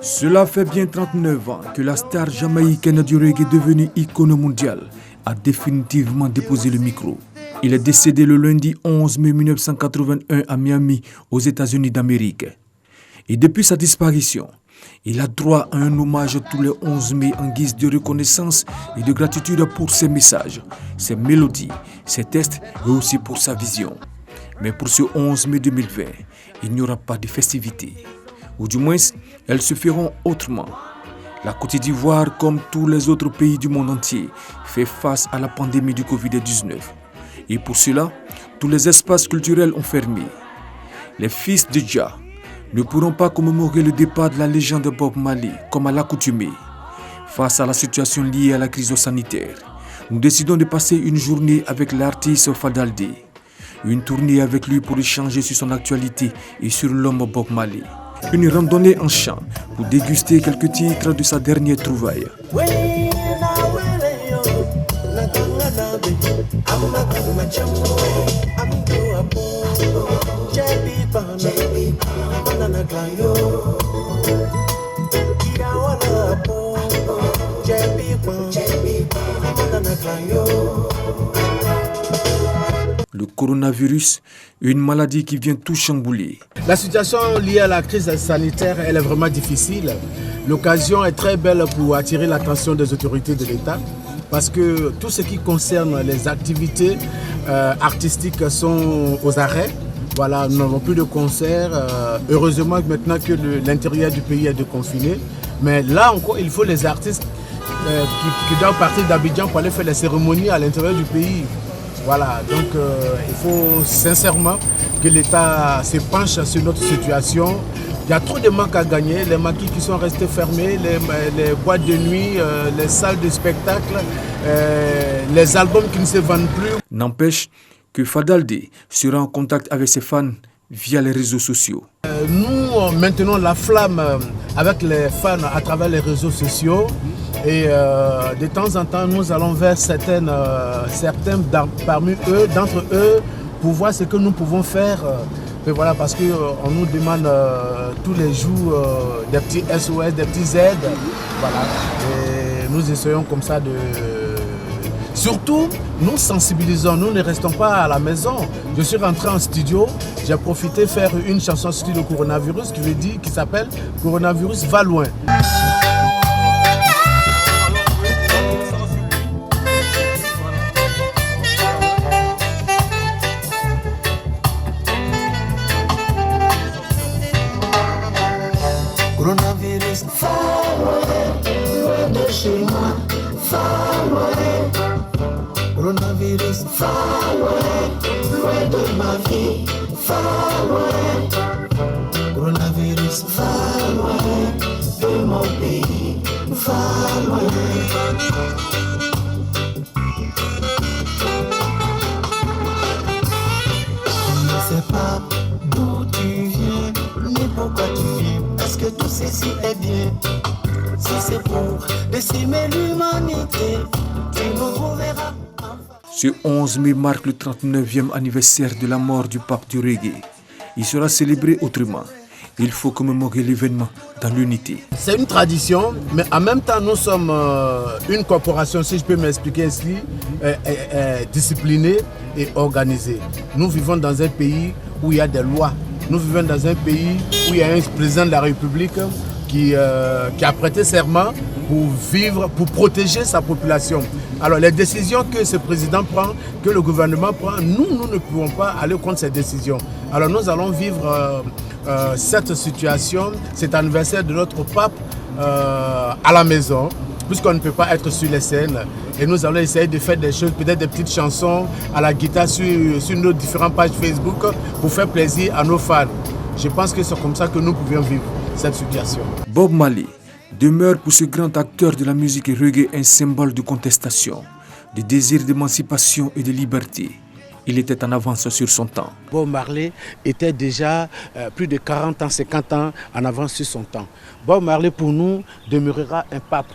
Cela fait bien 39 ans que la star jamaïcaine du reggae devenue icône mondiale a définitivement déposé le micro. Il est décédé le lundi 11 mai 1981 à Miami, aux États-Unis d'Amérique. Et depuis sa disparition, il a droit à un hommage tous les 11 mai en guise de reconnaissance et de gratitude pour ses messages, ses mélodies, ses textes et aussi pour sa vision. Mais pour ce 11 mai 2020, il n'y aura pas de festivités. Ou du moins, elles se feront autrement. La Côte d'Ivoire, comme tous les autres pays du monde entier, fait face à la pandémie du Covid-19. Et pour cela, tous les espaces culturels ont fermé. Les fils de Jah ne pourront pas commémorer le départ de la légende Bob Marley comme à l'accoutumée. Face à la situation liée à la crise sanitaire, nous décidons de passer une journée avec l'artiste Fadaldé. Une tournée avec lui pour échanger sur son actualité et sur l'homme Bob Marley. Une randonnée en chant pour déguster quelques titres de sa dernière trouvaille. Le coronavirus, une maladie qui vient tout chambouler. La situation liée à la crise sanitaire, elle est vraiment difficile. L'occasion est très belle pour attirer l'attention des autorités de l'État parce que tout ce qui concerne les activités artistiques sont aux arrêts. Voilà, nous n'avons plus de concerts. Heureusement maintenant que l'intérieur du pays est déconfiné. Mais là encore, il faut les artistes qui doivent partir d'Abidjan pour aller faire les cérémonies à l'intérieur du pays. Voilà, donc il faut sincèrement que l'État se penche sur notre situation. Il y a trop de manques à gagner, les maquis qui sont restés fermés, les boîtes de nuit, les salles de spectacle, les albums qui ne se vendent plus. N'empêche que Fadaldé sera en contact avec ses fans via les réseaux sociaux. Nous maintenons la flamme avec les fans à travers les réseaux sociaux. Et de temps en temps, nous allons vers certains parmi eux, d'entre eux, pour voir ce que nous pouvons faire. Et voilà, parce qu'on nous demande tous les jours des petits SOS, des petits aides. Voilà. Et nous essayons comme ça de... Surtout, nous sensibilisons, nous ne restons pas à la maison. Je suis rentré en studio, j'ai profité de faire une chanson sur le coronavirus qui s'appelle « Coronavirus va loin ». Coronavirus, va loin de chez moi, va loin. Coronavirus, va loin de ma vie, va loin. Coronavirus, va loin de mon pays, va loin. Je ne sais pas d'où tu viens, ni pourquoi tu viens. Est-ce que tout ceci est bien? Si c'est pour décimer l'humanité, tu nous trouveras. Ce 11 mai marque le 39e anniversaire de la mort du pape du reggae. Il sera célébré autrement. Il faut commémorer l'événement dans l'unité. C'est une tradition, mais en même temps, nous sommes une corporation, si je peux m'expliquer ainsi, disciplinée et organisée. Nous vivons dans un pays où il y a des lois. Nous vivons dans un pays où il y a un président de la République qui a prêté serment pour vivre, pour protéger sa population. Alors les décisions que ce président prend, que le gouvernement prend, nous ne pouvons pas aller contre ces décisions. Alors nous allons vivre cette situation, cet anniversaire de notre pape à la maison, puisqu'on ne peut pas être sur les scènes. Et nous allons essayer de faire des choses, peut-être des petites chansons à la guitare sur nos différentes pages Facebook pour faire plaisir à nos fans. Je pense que c'est comme ça que nous pouvions vivre cette situation. Bob Marley demeure pour ce grand acteur de la musique reggae un symbole de contestation, de désir d'émancipation et de liberté. Il était en avance sur son temps. Bob Marley était déjà plus de 40 ans, 50 ans en avance sur son temps. Bob Marley pour nous demeurera un pape,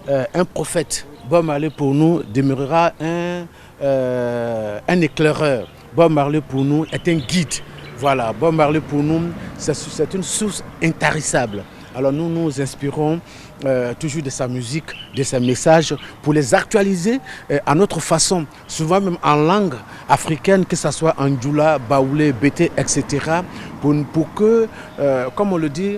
un prophète. Bob Marley pour nous demeurera un éclaireur. Bob Marley pour nous est un guide. Voilà, Bob Marley pour nous, c'est une source intarissable. Alors nous nous inspirons toujours de sa musique, de ses messages, pour les actualiser à notre façon, souvent même en langue africaine, que ce soit en djoula, baoulé, bété, etc. Pour que, comme on le dit,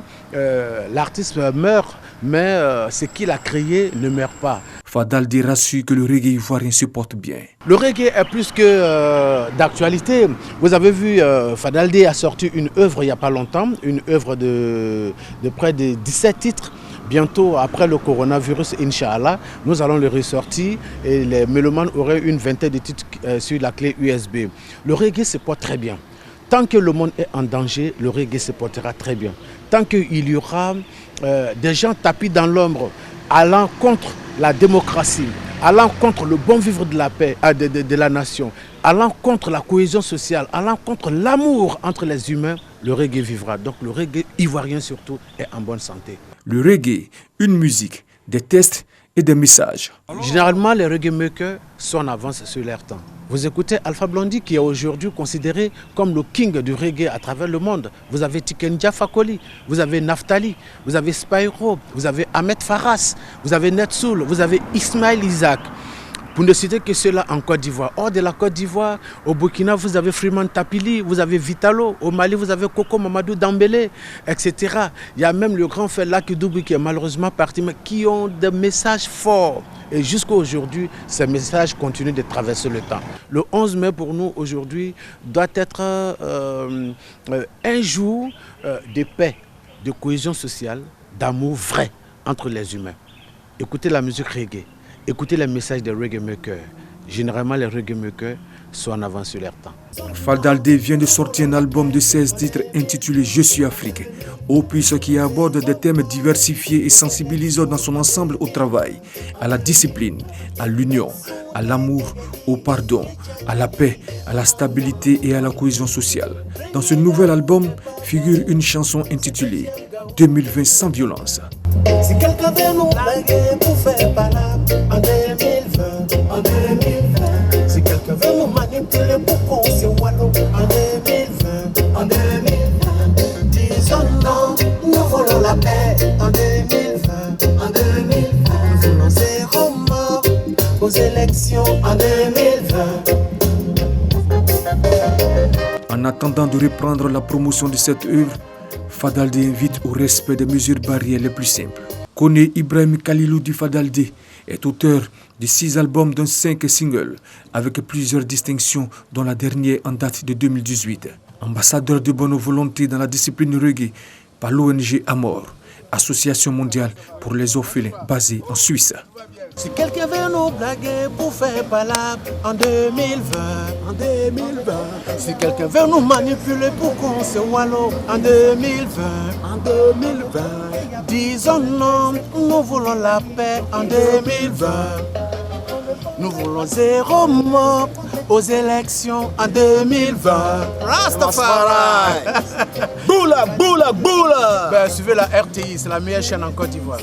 l'artiste meurt, mais ce qu'il a créé ne meurt pas. Fadaldé rassure que le reggae ivoirien se porte bien. Le reggae est plus que d'actualité. Vous avez vu, Fadaldé a sorti une œuvre il n'y a pas longtemps, une œuvre de près de 17 titres. Bientôt, après le coronavirus, Inch'Allah, nous allons le ressortir et les mélomanes auraient une vingtaine de titres sur la clé USB. Le reggae se porte très bien. Tant que le monde est en danger, le reggae se portera très bien. Tant qu'il y aura des gens tapis dans l'ombre, allant contre la démocratie, allant contre le bon vivre de la paix, de la nation, allant contre la cohésion sociale, allant contre l'amour entre les humains, le reggae vivra. Donc le reggae ivoirien surtout est en bonne santé. Le reggae, une musique, des tests et des messages. Généralement, les reggae makers sont en avance sur leur temps. Vous écoutez Alpha Blondy qui est aujourd'hui considéré comme le king du reggae à travers le monde. Vous avez Tiken Jah Fakoly, vous avez Naftali, vous avez Spyro, vous avez Ahmed Faras, vous avez Netsoul, vous avez Ismaël Isaac. Pour ne citer que ceux-là en Côte d'Ivoire. Hors de la Côte d'Ivoire, au Burkina, vous avez Freeman Tapili, vous avez Vitalo. Au Mali, vous avez Koko Mamadou Dambélé, etc. Il y a même le grand frère Lucky Dube qui est malheureusement parti, mais qui ont des messages forts. Et jusqu'à aujourd'hui, ces messages continuent de traverser le temps. Le 11 mai pour nous aujourd'hui doit être un jour de paix, de cohésion sociale, d'amour vrai entre les humains. Écoutez la musique reggae. Écoutez les messages des reggae makers. Généralement, les reggae makers sont en avance sur leur temps. Fadaldé vient de sortir un album de 16 titres intitulé Je suis Afrique, opus qui aborde des thèmes diversifiés et sensibilisant dans son ensemble au travail, à la discipline, à l'union, à l'amour, au pardon, à la paix, à la stabilité et à la cohésion sociale. Dans ce nouvel album figure une chanson intitulée 2020 sans violence. Si quelqu'un veut nous blaguer pour faire palabre en 2020, en 2020. Si quelqu'un veut nous manipuler pour qu'on se wallow en 2020, en 2020. Disons non, nous voulons la paix en 2020, en 2020. Nous voulons zéro mort aux élections en 2020. En attendant de reprendre la promotion de cette œuvre, Fadaldé invite au respect des mesures barrières les plus simples. Koné Ibrahim Khalilou du Fadaldé est auteur de 6 albums dont 5 singles avec plusieurs distinctions dont la dernière en date de 2018. Ambassadeur de bonne volonté dans la discipline reggae par l'ONG Amor, Association mondiale pour les orphelins basée en Suisse. Si quelqu'un veut nous blaguer pour faire palabre en 2020, en 2020. Si quelqu'un veut nous manipuler pour qu'on se wallow en 2020, en 2020. Disons non, nous voulons la paix en 2020. Nous voulons zéro mort aux élections en 2020. Rastafari. Boula, boula, boula. Suivez la RTI, c'est la meilleure chaîne en Côte d'Ivoire.